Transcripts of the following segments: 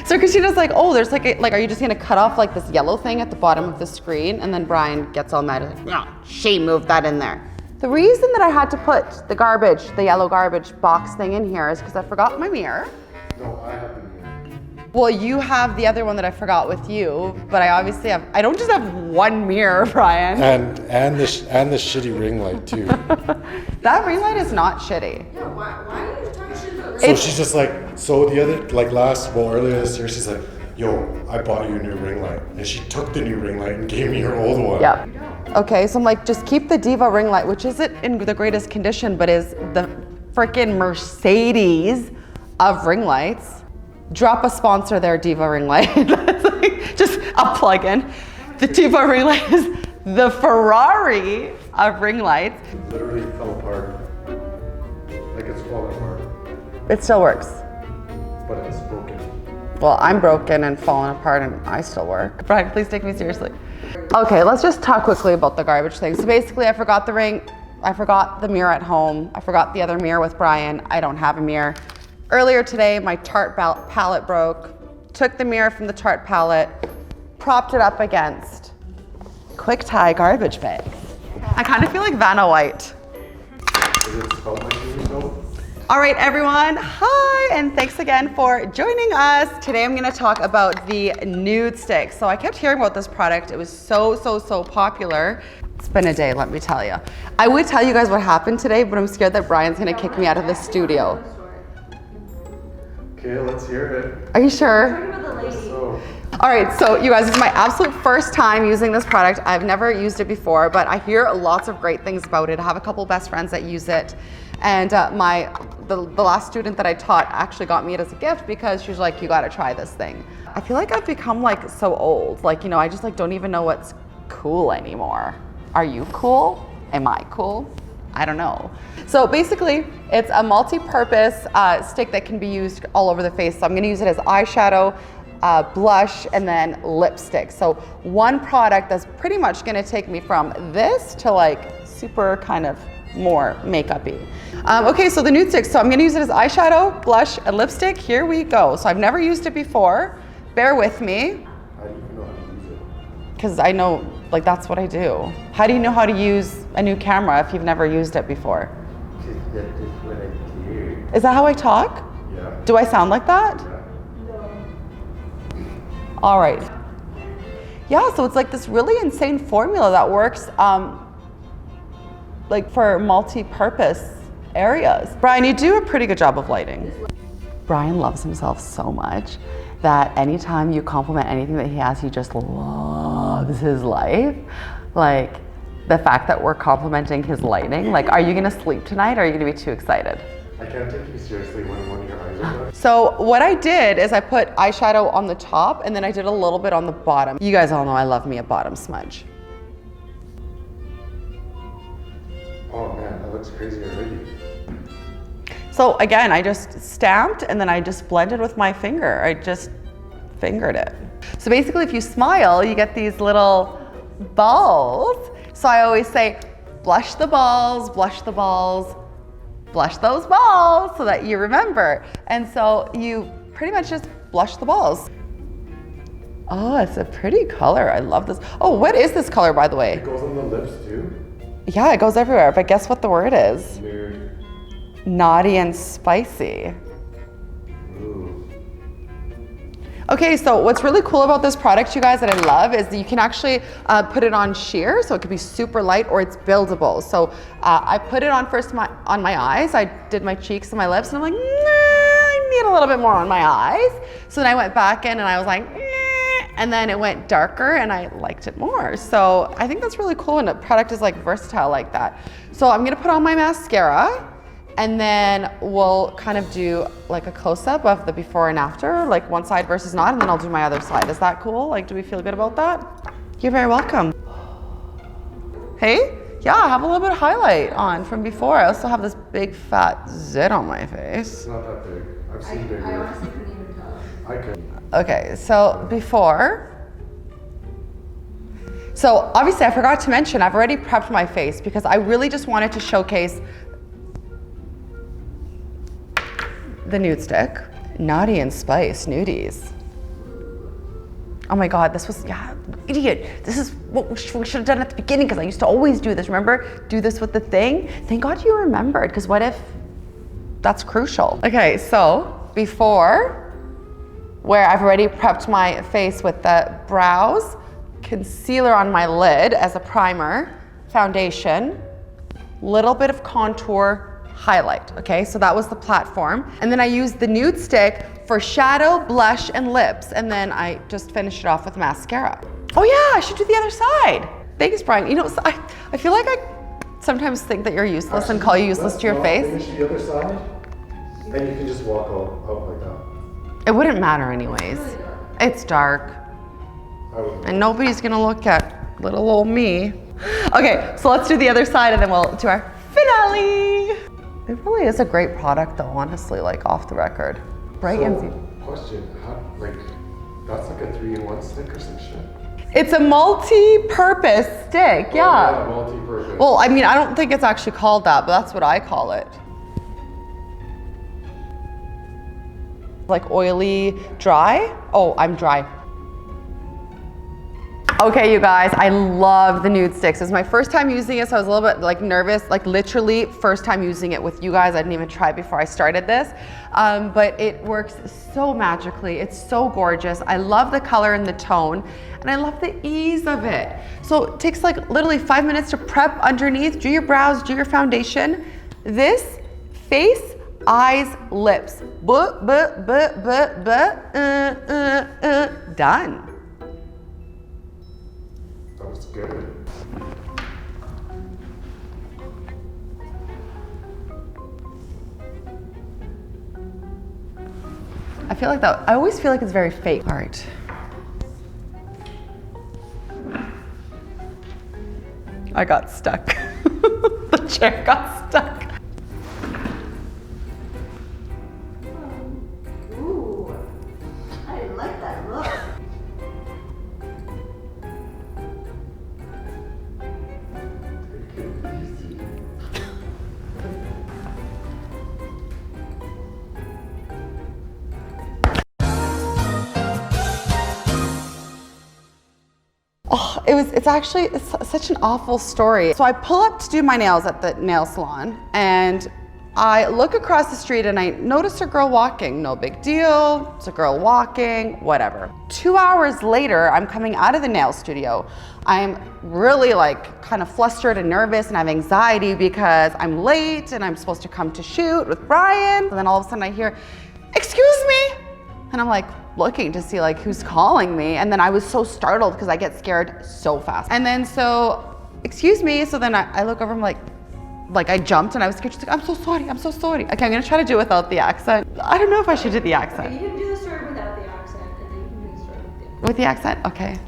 So Christina's like, oh, there's like, are you just gonna cut off like this yellow thing at the bottom of the screen? And then Brian gets all mad, like, no, she moved that in there. The reason that I had to put the yellow garbage box thing in here is because I forgot my mirror. No, I have the mirror. Well, you have the other one that I forgot with you, but I obviously have, I don't just have one mirror, Brian. And the shitty ring light too. That ring light is not shitty. Yeah, why are you talking shit about So she's just like, so the other, like earlier this year, she's like, yo, I bought you a new ring light. And she took the new ring light and gave me her old one. Yep. Okay, so I'm like, just keep the Diva ring light, which isn't in the greatest condition, but is the freaking Mercedes of ring lights. Drop a sponsor there, Diva ring light. That's like just a plug-in. The Diva ring light is the Ferrari of ring lights. It literally fell apart. Like it's falling apart. It still works. But it's broken. Well, I'm broken and falling apart and I still work. Brian, please take me seriously. Okay, let's just talk quickly about the garbage thing. So basically I forgot the ring, I forgot the mirror at home, I forgot the other mirror with Brian, I don't have a mirror. Earlier today, my Tarte palette broke, took the mirror from the Tarte palette, propped it up against quick tie garbage bag. I kind of feel like Vanna White. Is it spelled like you though? All right, everyone, hi, and thanks again for joining us. Today I'm gonna talk about the Nudestix. So I kept hearing about this product. It was so popular. It's been a day, let me tell you. I would tell you guys what happened today, but I'm scared that Brian's gonna kick me out of the studio. Okay, let's hear it. Are you sure? So, All right, so you guys, this is my absolute first time using this product. I've never used it before, but I hear lots of great things about it. I have a couple best friends that use it. And the last student that I taught actually got me it as a gift because she was like, you gotta try this thing. I feel like I've become like so old. Like, you know, I just like don't even know what's cool anymore. Are you cool? Am I cool? I don't know. So basically, it's a multi-purpose stick that can be used all over the face. So I'm gonna use it as eyeshadow, blush, and then lipstick. So one product that's pretty much gonna take me from this to like super kind of more makeup-y. Okay, so the Nudestix. So I'm gonna use it as eyeshadow, blush, and lipstick. Here we go. So I've never used it before. Bear with me. how do you know how to use it? Because I know, like, that's what I do. How do you know how to use a new camera if you've never used it before? Because that is what I do. Is that how I talk? Yeah. Do I sound like that? Yeah. All right. Yeah, so it's like this really insane formula that works like for multi-purpose areas. Brian, you do a pretty good job of lighting. Brian loves himself so much that anytime you compliment anything that he has, he just loves his life. Like the fact that we're complimenting his lighting, like, are you gonna sleep tonight or are you gonna be too excited? I can't take you seriously when one of your eyes are done. So what I did is I put eyeshadow on the top and then I did a little bit on the bottom. You guys all know I love me a bottom smudge. Oh man, that looks crazy already. So again, I just stamped and then I just blended with my finger. I just fingered it. So basically if you smile, you get these little balls. So I always say, blush the balls, blush the balls, blush those balls so that you remember. And so you pretty much just blush the balls. Oh, it's a pretty color. I love this. Oh, what is this color, by the way? It goes on the lips too? Yeah, it goes everywhere, but guess what the word is? Weird. Naughty and spicy. Ooh. Okay, so what's really cool about this product, you guys, that I love is that you can actually put it on sheer, so it could be super light or it's buildable. So I put it on first on my eyes. I did my cheeks and my lips and I'm like, nah, I need a little bit more on my eyes. So then I went back in and I was like, nah, and then it went darker and I liked it more. So I think that's really cool when a product is like versatile like that. So I'm gonna put on my mascara and then we'll kind of do like a close-up of the before and after, like one side versus not, and then I'll do my other side. Is that cool? Like, do we feel good about that? You're very welcome. Hey? Yeah, I have a little bit of highlight on from before. I also have this big fat zit on my face. It's not that big. I've seen bigger. I honestly couldn't even tell. I could. Okay, so before. So obviously I forgot to mention, I've already prepped my face because I really just wanted to showcase the Nudestix. Naughty and Spice Nudies. Oh my God, this was, yeah, idiot. This is what we should have done at the beginning because I used to always do this, remember? Do this with the thing. Thank God you remembered because what if that's crucial? Okay, so before, where I've already prepped my face with the brows, concealer on my lid as a primer, foundation, little bit of contour, highlight, okay? So that was the platform. And then I used the Nudestix for shadow, blush, and lips. And then I just finished it off with mascara. Oh yeah, I should do the other side. Thanks, Brian. You know, I feel like I sometimes think that you're useless and call you useless to your face. Finish the other side, and you can just walk out like that. It wouldn't matter anyways. It's dark. And nobody's gonna look at little old me. Okay, so let's do the other side and then we'll do our finale. It really is a great product though, honestly, like off the record. Bright and question, how, like, that's like a 3-in-1 stick or some shit? It's a multi-purpose stick, yeah. Oh, yeah, multi-purpose. Well, I mean, I don't think it's actually called that, but that's what I call it. Like oily, dry? Oh, I'm dry. Okay, you guys, I love the Nudestix. It was my first time using it, so I was a little bit like nervous, like literally first time using it with you guys. I didn't even try it before I started this, but it works so magically. It's so gorgeous. I love the color and the tone, and I love the ease of it. So it takes like literally 5 minutes to prep underneath, do your brows, do your foundation. This, face, eyes, lips, done. That was good. I feel like that, I always feel like it's very fake. All right. I got stuck. The chair got stuck. Ooh, I like that look. Oh, it's such an awful story. So I pull up to do my nails at the nail salon and I look across the street and I notice a girl walking. No big deal, it's a girl walking, whatever. 2 hours later, I'm coming out of the nail studio. I'm really like kind of flustered and nervous and I have anxiety because I'm late and I'm supposed to come to shoot with Brian. And then all of a sudden I hear, "Excuse me." And I'm like looking to see like who's calling me. And then I was so startled because I get scared so fast. And then so, "Excuse me." So then I look over, I'm like I jumped and I was scared. She's like, "I'm so sorry, I'm so sorry." Okay, I'm gonna try to do it without the accent. I don't know if I should do the accent. You can do the story without the accent, and then you can do the story with With the accent? Okay.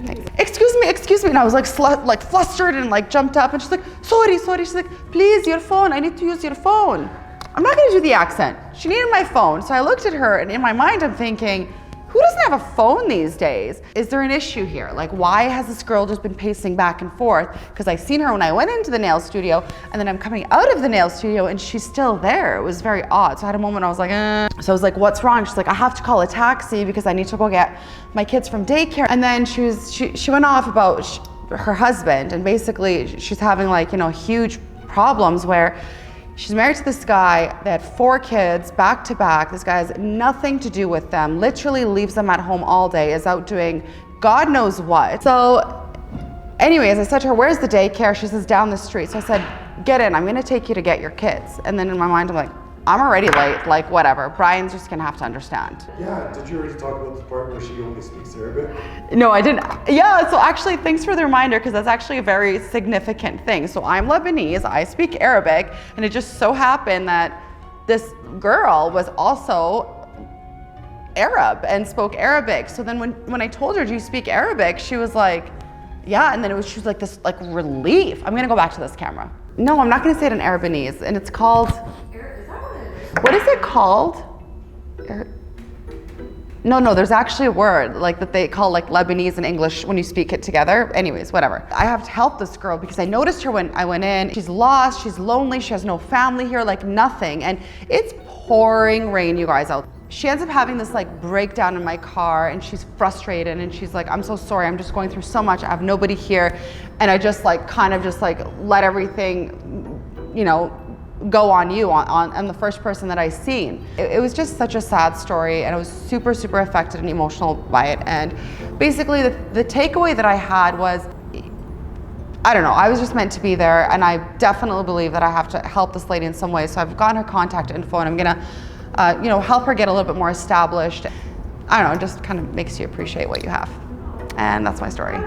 Thanks. Excuse me. And I was like flustered and like jumped up and she's like, sorry. She's like, "Please, your phone, I need to use your phone." I'm not gonna do the accent. She needed my phone. So I looked at her and in my mind I'm thinking, who doesn't have a phone these days? Is there an issue here? Like, why has this girl just been pacing back and forth? Because I seen her when I went into the nail studio and then I'm coming out of the nail studio and she's still there. It was very odd. So I had a moment I was like, So I was like, "What's wrong?" She's like, "I have to call a taxi because I need to go get my kids from daycare." And then she went off about her husband and basically she's having like, you know, huge problems where she's married to this guy. They had 4 kids back to back. This guy has nothing to do with them, literally leaves them at home all day, is out doing God knows what. So anyways, I said to her, "Where's the daycare?" She says, "Down the street." So I said, "Get in, I'm gonna take you to get your kids." And then in my mind, I'm like, I'm already late, like whatever. Brian's just gonna have to understand. Yeah, did you already talk about the part where she only speaks Arabic? No, I didn't. Yeah, so actually, thanks for the reminder, because that's actually a very significant thing. So I'm Lebanese, I speak Arabic, and it just so happened that this girl was also Arab and spoke Arabic. So then when I told her, "Do you speak Arabic?" she was like, "Yeah," and then she was like this like relief. I'm gonna go back to this camera. No, I'm not gonna say it in Arabanese, and it's called, what is it called? No, there's actually a word like that they call like Lebanese and English when you speak it together. Anyways, whatever. I have to help this girl because I noticed her when I went in. She's lost, she's lonely, she has no family here, like nothing. And it's pouring rain, you guys, out. she ends up having this like breakdown in my car, and she's frustrated, and she's like, I'm so sorry, I'm just going through so much, I have nobody here. And I just like kind of just like let everything, you know, go on you, on the first person that I seen. It was just such a sad story, and I was super affected and emotional by it. And basically the takeaway that I had was, I don't know, I was just meant to be there, and I definitely believe that I have to help this lady in some way. So I've gotten her contact info, and I'm gonna you know, help her get a little bit more established. I don't know, it just kind of makes you appreciate what you have. And that's my story.